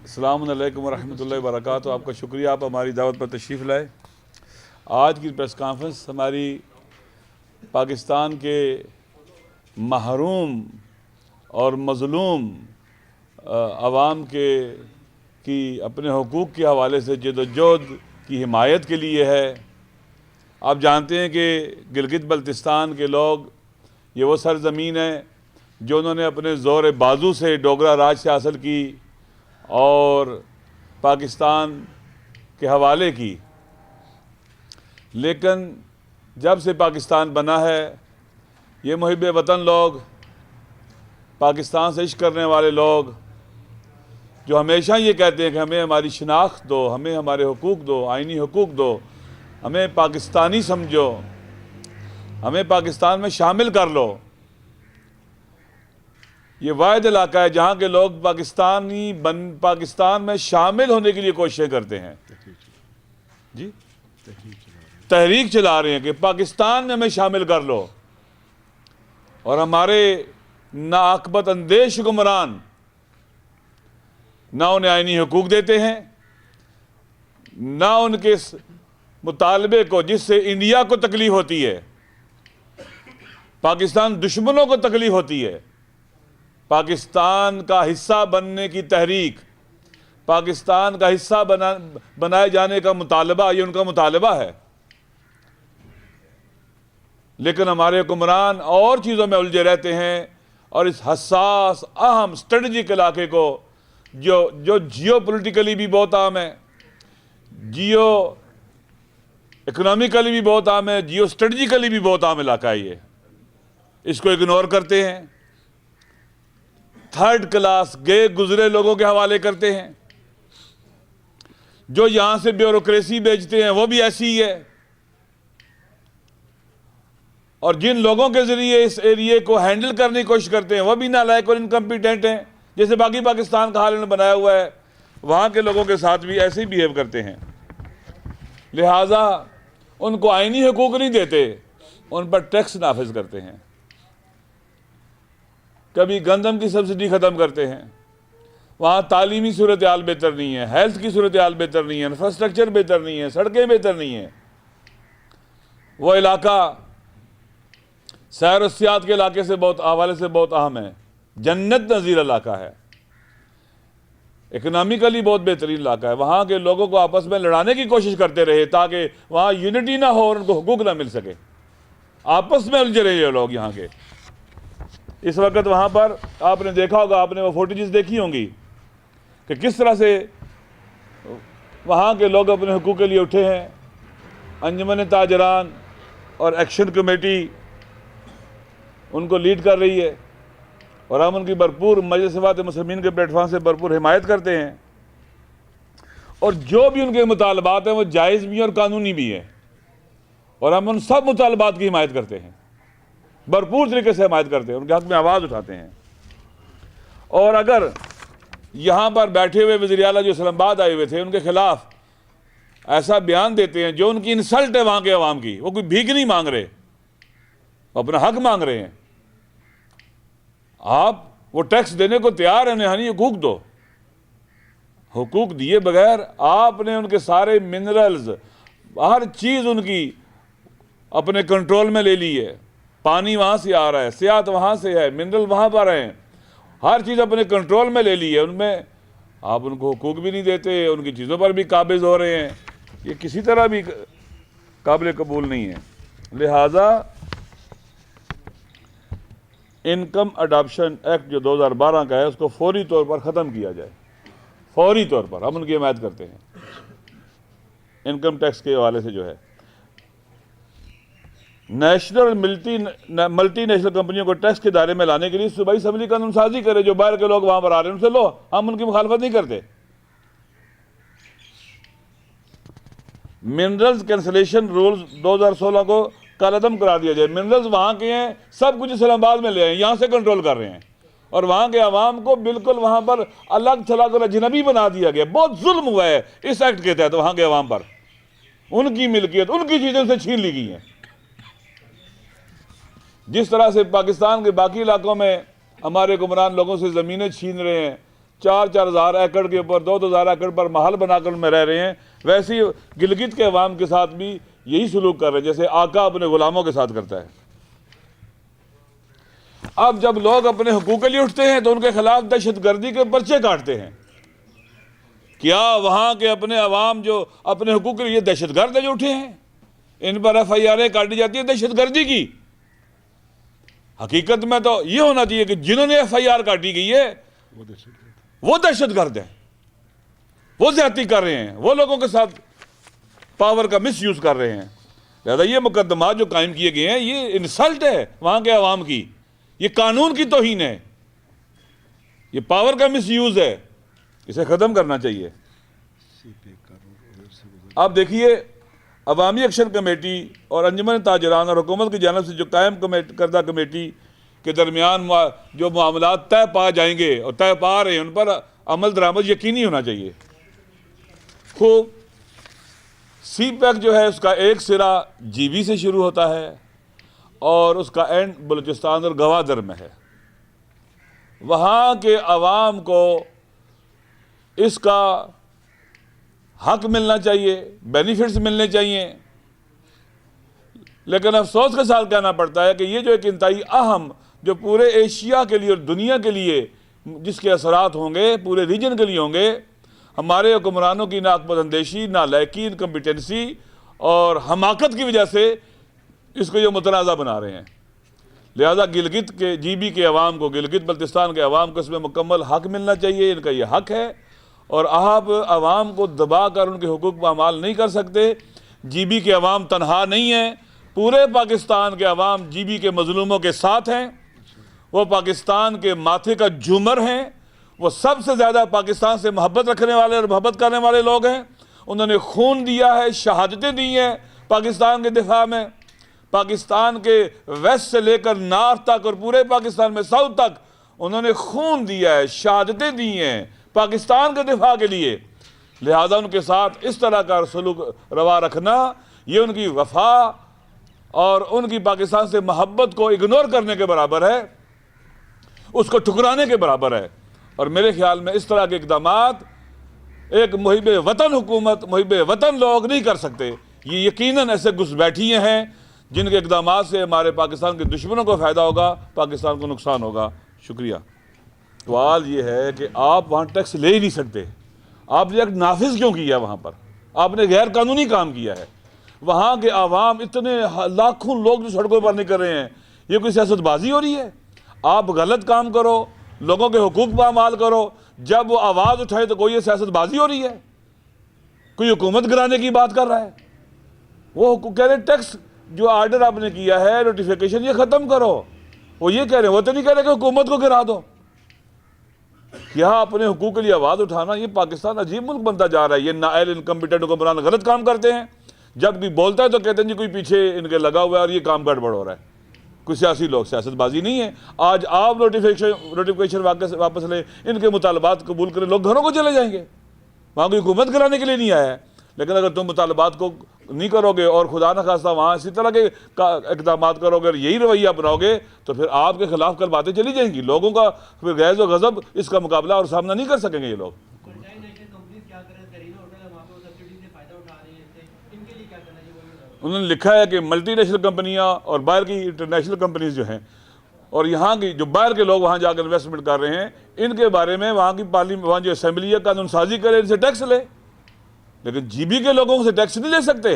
अस्सलामु अलैकुम वरहमतुल्लाहि वबरकातुहू। आपका शुक्रिया, आप हमारी दावत पर तशरीफ़ लाए। आज की प्रेस कॉन्फ्रेंस हमारी पाकिस्तान के महरूम और मज़लूम आवाम की अपने हुकूक़ के हवाले से जदोजहद की हिमायत के लिए है। आप जानते हैं कि गिलगित बल्तिस्तान के लोग, ये वो सरज़मीन है जो उन्होंने अपने ज़ोर बाजू से डोगरा राज से हासिल की और पाकिस्तान के हवाले की। लेकिन जब से पाकिस्तान बना है, ये मुहिब वतन लोग, पाकिस्तान से इश्क करने वाले लोग, जो हमेशा ये कहते हैं कि हमें हमारी शनाख्त दो, हमें हमारे हुकूक़ दो, आइनी हुकूक़ दो, हमें पाकिस्तानी समझो, हमें पाकिस्तान में शामिल कर लो। ये वाहिद इलाका है जहाँ के लोग पाकिस्तान में शामिल होने के लिए कोशिशें करते हैं। जी, तहरीक चला रहे हैं कि पाकिस्तान में हमें शामिल कर लो। और हमारे नाअक्बत अंदेश हुक्मरान ना उन्हें आइनी हुकूक देते हैं, ना उनके मुतालबे को, जिससे इंडिया को तकलीफ होती है, पाकिस्तान दुश्मनों को तकलीफ होती है। पाकिस्तान का हिस्सा बनने की तहरीक, पाकिस्तान का हिस्सा बनाए जाने का मुतालबा, ये उनका मुतालबा है। लेकिन हमारे हुक्मरान और चीज़ों में उलझे रहते हैं और इस हसास अहम स्ट्रेटजिक इलाके को, जो जियो पोलिटिकली भी बहुत अहम है, जियो इकोनॉमिकली भी बहुत अहम है, जियो स्ट्रेटजिकली भी बहुत अहम इलाका है, ये इसको इग्नोर करते हैं। थर्ड क्लास गए गुजरे लोगों के हवाले करते हैं। जो यहां से ब्यूरोक्रेसी बेचते हैं वो भी ऐसी ही है। और जिन लोगों के जरिए इस एरिया को हैंडल करने की कोशिश करते हैं वो भी नालायक और इनकम्पिटेंट हैं। जैसे बाकी पाकिस्तान का हाल उन्होंने बनाया हुआ है, वहां के लोगों के साथ भी ऐसे ही बिहेव करते हैं। लिहाजा उनको आईनी हुकूक नहीं देते, उन पर टैक्स नाफिज करते हैं। कभी गंदम की सब्सिडी ख़त्म करते हैं। वहाँ तालीमी सूरत हाल बेहतर नहीं है, हेल्थ की सूरत हाल बेहतर नहीं है, इंफ्रास्ट्रक्चर बेहतर नहीं है, सड़कें बेहतर नहीं हैं। वो इलाका सैर और सियाहत के इलाके से हवाले से बहुत अहम है, जन्नत नज़ीर इलाका है, इकनॉमिकली बहुत बेहतरीन इलाका है। वहाँ के लोगों को आपस में लड़ाने की कोशिश करते रहे ताकि वहाँ यूनिटी ना हो और उनको हुकूक ना मिल सके। आपस में उलझे रहे ये लोग यहाँ के। इस वक्त वहाँ पर आपने देखा होगा, आपने वो फुटेजेस देखी होंगी कि किस तरह से वहाँ के लोग अपने हुकूक के लिए उठे हैं। अंजुमन ताजरान और एक्शन कमेटी उनको लीड कर रही है और हम उनकी भरपूर मजलिस इत्तेफाक मुस्लिमीन के प्लेटफॉर्म से भरपूर हिमायत करते हैं। और जो भी उनके मुतालबात हैं वो जायज़ भी और कानूनी भी है, और हम उन सब मुतालबात की हिमायत करते हैं, भरपूर तरीके से हिमायत करते हैं, उनके हक़ में आवाज़ उठाते हैं। और अगर यहाँ पर बैठे हुए वज़ीर आला जो इस्लामाबाद आए हुए थे, उनके खिलाफ ऐसा बयान देते हैं जो उनकी इंसल्ट है वहाँ के अवाम की, वो कोई भीख नहीं मांग रहे, वो अपना हक मांग रहे हैं। आप वो टैक्स देने को तैयार हैं, उन्हें हुकूक दो। हुकूक दिए बगैर आपने उनके सारे मिनरल्स, हर चीज़ उनकी अपने कंट्रोल में ले ली है। पानी वहाँ से आ रहा है, सियाहत वहाँ से है, मिनरल वहाँ पर हैं, हर चीज़ अपने कंट्रोल में ले ली है। उनमें आप उनको हुकूक भी नहीं देते, उनकी चीज़ों पर भी काबिज हो रहे हैं। ये किसी तरह भी काबिल कबूल नहीं है। लिहाजा इनकम अडॉप्शन एक्ट जो 2012 का है, उसको फौरी तौर पर ख़त्म किया जाए। फौरी तौर पर हम उनकी हिमायत करते हैं। इनकम टैक्स के हवाले से जो है, नेशनल मल्टी नेशनल कंपनियों को टैक्स के दायरे में लाने के लिए सूबाई असम्बली कानून साजी करे। जो बाहर के लोग वहां पर आ रहे हैं उनसे लो, हम उनकी मुखालफत नहीं करते। मिनरल्स कैंसलेशन रूल्स 2016 को कलअदम करा दिया जाए। मिनरल्स वहाँ के हैं, सब कुछ इस्लामाबाद में ले आए, यहाँ से कंट्रोल कर रहे हैं, और वहाँ के अवाम को बिल्कुल वहाँ पर अलग थलग और अजनबी बना दिया गया। बहुत जुल्म हुआ है इस एक्ट के तहत वहाँ के अवाम पर। उनकी मिल्कियत, उनकी चीज़ें से छीन ली गई हैं। जिस तरह से पाकिस्तान के बाकी इलाकों में हमारे हुक्मरान लोगों से ज़मीनें छीन रहे हैं, 4-4 हज़ार एकड़ के ऊपर 2-2 हज़ार एकड़ पर महल बनाकर उनमें रह रहे हैं। वैसे ही गिलगित के अवाम के साथ भी यही सलूक कर रहे हैं जैसे आका अपने गुलामों के साथ करता है। अब जब लोग अपने हुकूक के लिए उठते हैं तो उनके खिलाफ दहशतगर्दी के पर्चे काटते हैं। क्या वहां के अपने अवाम जो अपने हुकूक के लिए दहशतगर्द है जो उठे हैं, इन पर FIR काटी जाती है दहशतगर्दी की? हकीकत में तो ये होना चाहिए कि जिन्होंने FIR काटी गई है वो दहशतगर्द है, वो ज्यादती कर रहे हैं, वो लोगों के साथ पावर का मिस यूज कर रहे हैं। लिहाजा ये मुकदमा जो कायम किए गए हैं ये इंसल्ट है वहां के अवाम की, ये कानून की तौहीन है, ये पावर का मिस यूज है, इसे ख़त्म करना चाहिए। आप देखिए अवामी एक्शन कमेटी और अंजुमन ताजरान और हुकूमत की जानिब से जो कायम करदा कमेटी के दरमियान जो मामलात तय पा जाएंगे और तय पा रहे हैं उन पर अमल दरामद यकीनी होना चाहिए। खूब CPEC जो है उसका एक सिरा GB से शुरू होता है और उसका एंड बलूचिस्तान और गवादर में है। वहाँ के अवाम को इसका हक मिलना चाहिए, बेनिफिट्स मिलने चाहिए, लेकिन अफसोस के साथ कहना पड़ता है कि ये जो एक इंतहाई अहम जो पूरे एशिया के लिए और दुनिया के लिए जिसके असरात होंगे पूरे रीजन के लिए होंगे, हमारे हुक्मरानों की नाकपसंदेशी, नालायकी, इनकम्पिटेंसी और हमाकत की वजह से इसको ये मुतनाज़ा बना रहे हैं। लिहाजा गिलगित के GB के अवाम को, गिलगित बल्तिस्तान के अवाम को इसमें मुकम्मल हक मिलना चाहिए, इनका ये हक है और आप अवाम को दबा कर उनके हुकूक पर अमाल नहीं कर सकते। GB के अवाम तनहा नहीं है, पूरे पाकिस्तान के अवाम GB के मजलूमों के साथ हैं, वो पाकिस्तान के माथे का झूमर हैं, वो सबसे ज़्यादा पाकिस्तान से मोहब्बत रखने वाले और मोहब्बत करने वाले लोग हैं। उन्होंने खून दिया है, शहादतें दी हैं पाकिस्तान के दिफा में, पाकिस्तान के वेस्ट से लेकर नॉर्थ तक और पूरे पाकिस्तान में साउथ तक उन्होंने खून दिया है, शहादतें दी हैं पाकिस्तान के दिफा के लिए। लिहाजा उनके साथ इस तरह का सलूक रवा रखना ये उनकी वफा और उनकी पाकिस्तान से मोहब्बत को इग्नोर करने के बराबर है, उसको ठुकराने के बराबर है। और मेरे ख्याल में इस तरह के इक़दामात एक मुहिब वतन हुकूमत, मुहिब वतन लोग नहीं कर सकते। ये यकीनन ऐसे घुसपैठिए हैं जिनके इक़दामात से हमारे पाकिस्तान के दुश्मनों को फ़ायदा होगा, पाकिस्तान को नुकसान होगा। शुक्रिया। सवाल ये है कि आप वहाँ टैक्स ले ही नहीं सकते, आपने एक नाफिज क्यों किया? वहाँ पर आपने गैर कानूनी काम किया है। वहाँ के आवाम इतने लाखों लोग जो सड़कों पर निकल रहे हैं, ये कोई सियासतबाजी हो रही है? आप गलत काम करो, लोगों के हुकूक पर अमाल करो, जब वो आवाज़ उठाए तो कोई ये सियासतबाजी हो रही है, कोई हुकूमत गिराने की बात कर रहा है। वो कह रहे टैक्स जो आर्डर आपने किया है, नोटिफिकेशन, ये ख़त्म करो। वो ये कह रहे हैं, वो तो नहीं कह रहे कि हुकूमत को गिरा दो। क्या अपने हुकूक के लिए आवाज़ उठाना, ये पाकिस्तान अजीब मुल्क बनता जा रहा है। ये नाअहल इनकम्पिटेंट हुक्मरान गलत काम करते हैं, जब कोई बोलता है तो कहते हैं जी कोई पीछे इनके लगा हुआ है और ये काम गड़बड़ हो रहा है। कोई सियासी लोग, सियासतबाजी नहीं है। आज आप नोटिफिकेशन वापस लें, इनके मुतालबात कबूल करें, लोग घरों को चले जाएंगे। वहाँ कोई हुकूमत गिराने के लिए नहीं आया है। लेकिन अगर तुम मुतालबात को नहीं करोगे और खुदा न खास्ता वहाँ इसी तरह के इक़दाम करोगे और यही रवैया अपनाओगे तो फिर आपके खिलाफ कल बातें चली जाएंगी। लोगों का फिर गैज़ और गज़ब इसका मुकाबला और सामना नहीं कर सकेंगे ये लोग। उन्होंने लिखा है कि मल्टीनेशनल कंपनियां और बाहर की इंटरनेशनल कंपनीज जो हैं और यहाँ की जो बाहर के लोग वहाँ जाकर इन्वेस्टमेंट कर रहे हैं, इनके बारे में वहाँ की पार्लियामेंट, वहाँ जो असेंबली है, कानून साजी करे, इनसे टैक्स ले। लेकिन GB के लोगों से टैक्स नहीं ले सकते।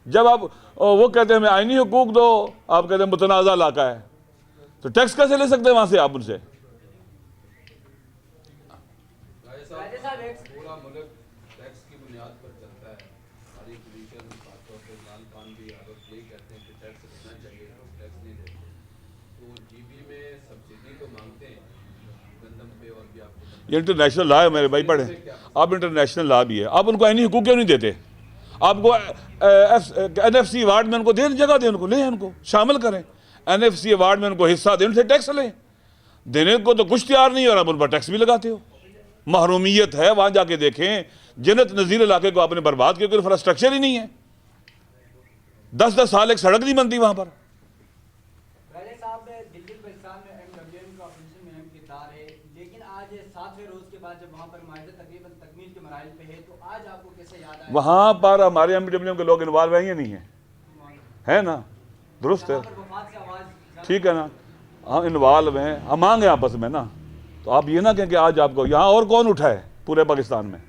जब आप वो कहते हैं हमें आईनी हुकूक दो, आप कहते हैं मुतनाज़ा इलाका है, तो टैक्स कैसे ले सकते हैं वहाँ से आप उनसे? ये इंटरनेशनल लॉ है मेरे भाई, पढ़े आप, इंटरनेशनल लॉ भी है। आप उनको आईनी हुकूक क्यों नहीं देते? आपको NFC अवार्ड में उनको दें, जगह दें, उनको लें, उनको शामिल करें, NFC अवार्ड में उनको हिस्सा दें, उनसे टैक्स लें। देने को तो कुछ तैयार नहीं हो रहा, उन पर टैक्स भी लगाते हो। महरूमियत है। वहाँ जाके देखें, जन्नत नज़ीर इलाके को आपने बर्बाद किया, कोई इंफ्रास्ट्रक्चर ही नहीं है। 10-10 साल एक सड़क नहीं बनती वहाँ पर। लेकिन आज 7वें रोज के बाद जब तकरीबन तकमील के मराइल पे है, तो आज आपको कैसे याद आया? वहाँ पर हमारे MDW के लोग इन्वॉल्व हैं या नहीं है ना? दुरुस्त है, वफात से आवाज़ ठीक है ना, हम इन्वॉल्व हैं, हम मांगे आपस में ना। तो आप ये ना कहें कि आज आपको यहाँ और कौन उठा है पूरे पाकिस्तान में।